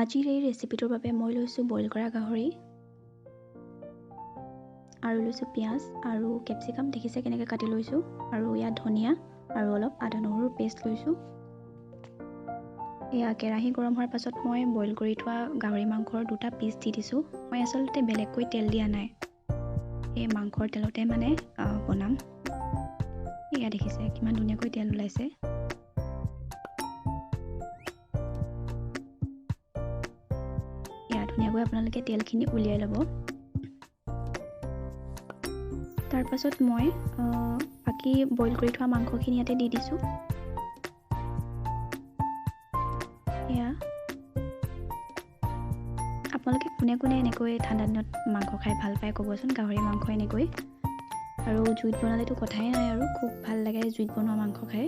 আজিৰ এই ৰেচিপিটোৰ বাবে মই লৈছোঁ বইল কৰা গাহৰি আৰু লৈছোঁ পিঁয়াজ আৰু কেপচিকাম দেখিছে কেনেকৈ কাটি লৈছোঁ আৰু ইয়াত ধনিয়া আৰু অলপ আদা নহৰুৰ পেষ্ট লৈছোঁ। এয়া কেৰাহী গৰম হোৱাৰ পাছত মই বইল কৰি থোৱা গাহৰি মাংসৰ 2টা পিচ দি দিছোঁ। মই আচলতে বেলেগকৈ তেল দিয়া নাই, এই মাংসৰ তেলতে মানে বনাম। এয়া দেখিছে কিমান ধুনীয়াকৈ তেল ওলাইছে। ধুনীয়াকৈ আপোনালোকে তেলখিনি উলিয়াই ল'ব। তাৰ পাছত মই বাকী বইল কৰি থোৱা মাংসখিনি ইয়াতে দি দিছোঁ। এয়া আপোনালোকে কোনে কোনে এনেকৈ ঠাণ্ডা দিনত মাংস খাই ভাল পায় ক'বচোন, গাহৰি মাংস এনেকৈ। আৰু জুইত বনালেতো কথাই নাই আৰু, খুব ভাল লাগে জুইত বনোৱা মাংস খাই।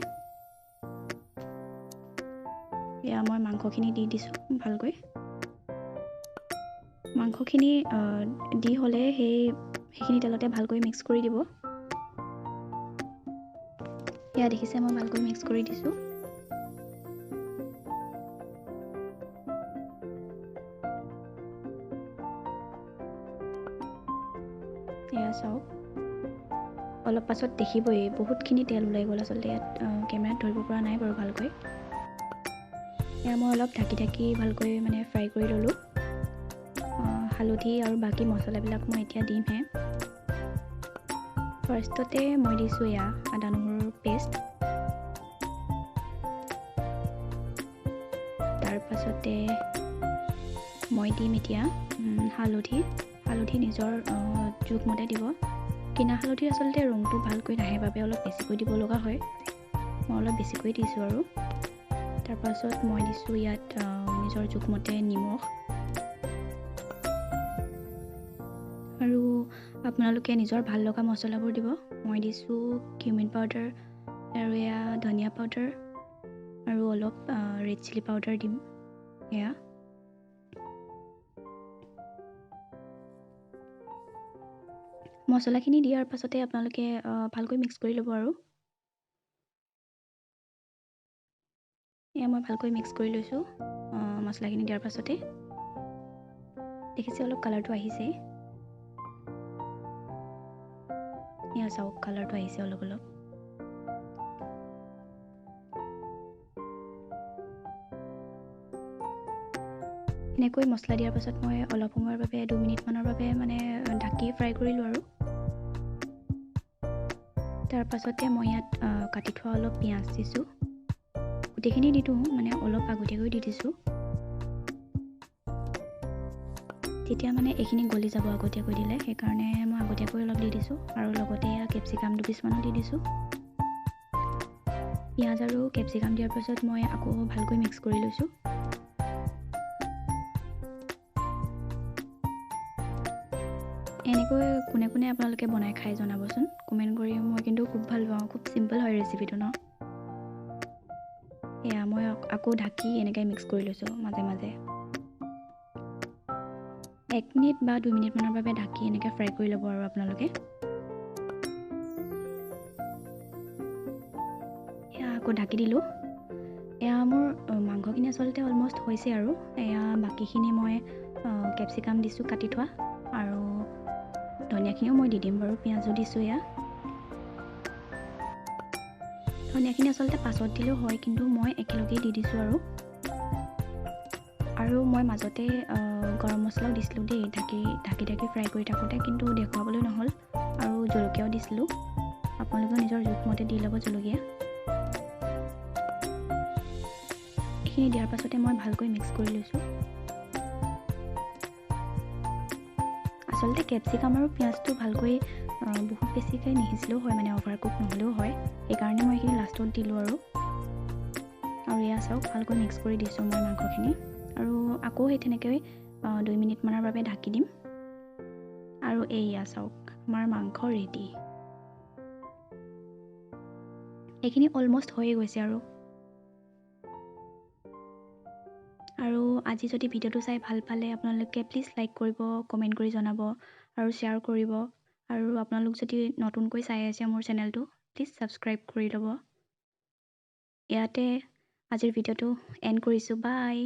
এয়া মই মাংসখিনি দি দিছোঁ ভালকৈ। মাংসখিনি দি হ'লে সেইখিনি তেলতে ভালকৈ মিক্স কৰি দিব। এয়া দেখিছে মই ভালকৈ মিক্স কৰি দিছোঁ। এয়া চাওক, অলপ পাছত দেখিবই বহুতখিনি তেল ওলাই গ'ল। আচলতে ইয়াত কেমেৰাত ধৰিব পৰা নাই বাৰু ভালকৈ। এয়া মই অলপ ঢাকি ভালকৈ মানে ফ্ৰাই কৰি ল'লোঁ। হালধি আৰু বাকী মছলাবিলাক মই এতিয়া দিমহে। ফাৰ্ষ্টতে মই দিছোঁ এয়া আদা নহৰুৰ পেষ্ট, তাৰ পাছতে মই দিম এতিয়া হালধি নিজৰ জোখমতে দিব। কিনা হালধিৰ আচলতে ৰংটো ভালকৈ নাহে বাবে অলপ বেছিকৈ দিব লগা হয়। মই অলপ বেছিকৈ দিছোঁ আৰু। তাৰ পাছত মই দিছোঁ ইয়াত নিজৰ জোখমতে নিমখ, আৰু আপোনালোকে নিজৰ ভাল লগা মছলাবোৰ দিব। মই দিছোঁ কিউমিন পাউডাৰ আৰু এয়া ধনিয়া পাউডাৰ আৰু অলপ ৰেড চিলি পাউডাৰ দিম। এয়া মছলাখিনি দিয়াৰ পাছতে আপোনালোকে ভালকৈ মিক্স কৰি ল'ব। আৰু এয়া মই ভালকৈ মিক্স কৰি লৈছোঁ মছলাখিনি দিয়াৰ পাছতে। দেখিছে অলপ কালাৰটো আহিছে। এয়া চাওক কালাৰটো আহিছে অলপ। এনেকৈ মছলা দিয়াৰ পাছত মই অলপ সময়ৰ বাবে 2 মিনিটমানৰ বাবে মানে ঢাকি ফ্ৰাই কৰিলোঁ। আৰু তাৰ পাছতে মই ইয়াত কাটি থোৱা অলপ পিঁয়াজ দিছোঁ। গোটেইখিনি দি দিওঁ, মানে অলপ আগতীয়াকৈ দি দিছোঁ, তেতিয়া মানে এইখিনি গলি যাব আগতীয়াকৈ দিলে। সেইকাৰণে মই আগতীয়াকৈ অলপ দি দিছোঁ। আৰু লগতে এয়া কেপচিকাম 2 পিচমানো দি দিছোঁ। পিঁয়াজ আৰু কেপচিকাম দিয়াৰ পাছত মই আকৌ ভালকৈ মিক্স কৰি লৈছোঁ। এনেকৈ কোনে কোনে আপোনালোকে বনাই খাই জনাবচোন কমেণ্ট কৰি। মই কিন্তু খুব ভাল পাওঁ, খুব চিম্পল হয় ৰেচিপিটো ন। এয়া মই আকৌ ঢাকি এনেকৈ মিক্স কৰি লৈছোঁ মাজে মাজে। 1 মিনিট বা 2 মিনিটমানৰ বাবে ঢাকি এনেকৈ ফ্ৰাই কৰি ল'ব আৰু আপোনালোকে। এয়া আকৌ ঢাকি দিলোঁ। এয়া মোৰ মাংসখিনি আচলতে অলমষ্ট হৈছে আৰু। এয়া বাকীখিনি মই কেপচিকাম দিছোঁ কাটি থোৱা, আৰু ধনিয়াখিনিও মই দি দিম বাৰু, পিঁয়াজো দিছোঁ। এয়া ধনিয়াখিনি আচলতে পাছত দিলেও হয়, কিন্তু মই একেলগেই দি দিছোঁ। আৰু মই মাজতে গৰম মছলাও দিছিলোঁ দেই, ঢাকি ফ্ৰাই কৰি থাকোঁতে, কিন্তু দেখুৱাবলৈ নহ'ল। আৰু জলকীয়াও দিছিলোঁ, আপোনালোকে নিজৰ জোখমতে দি ল'ব জলকীয়া। এইখিনি দিয়াৰ পাছতে মই ভালকৈ মিক্স কৰি লৈছোঁ। আচলতে কেপচিকাম আৰু পিঁয়াজটো ভালকৈ বহুত বেছিকৈ নিসিজিলেও হয়, মানে অভাৰ কুক নহ'লেও হয়। সেইকাৰণে মই এইখিনি লাষ্টত দিলোঁ। আৰু এয়া চাওক ভালকৈ মিক্স কৰি দিছোঁ মই মাংসখিনি। আৰু আকৌ সেই তেনেকৈ 2 মিনিটমানৰ বাবে ঢাকি দিম। আৰু এয়া চাওক আমাৰ মাংস ৰেডি। এইখিনি অলমষ্ট হৈয়ে গৈছে। আৰু আজি যদি ভিডিঅ'টো চাই ভাল পালে আপোনালোকে প্লিজ লাইক কৰিব, কমেণ্ট কৰি জনাব আৰু শ্বেয়াৰ কৰিব। আৰু আপোনালোক যদি নতুনকৈ চাই আছে মোৰ চেনেলটো, প্লিজ ছাবস্ক্ৰাইব কৰি ল'ব। ইয়াতে আজিৰ ভিডিঅ'টো এণ্ড কৰিছোঁ। বাই।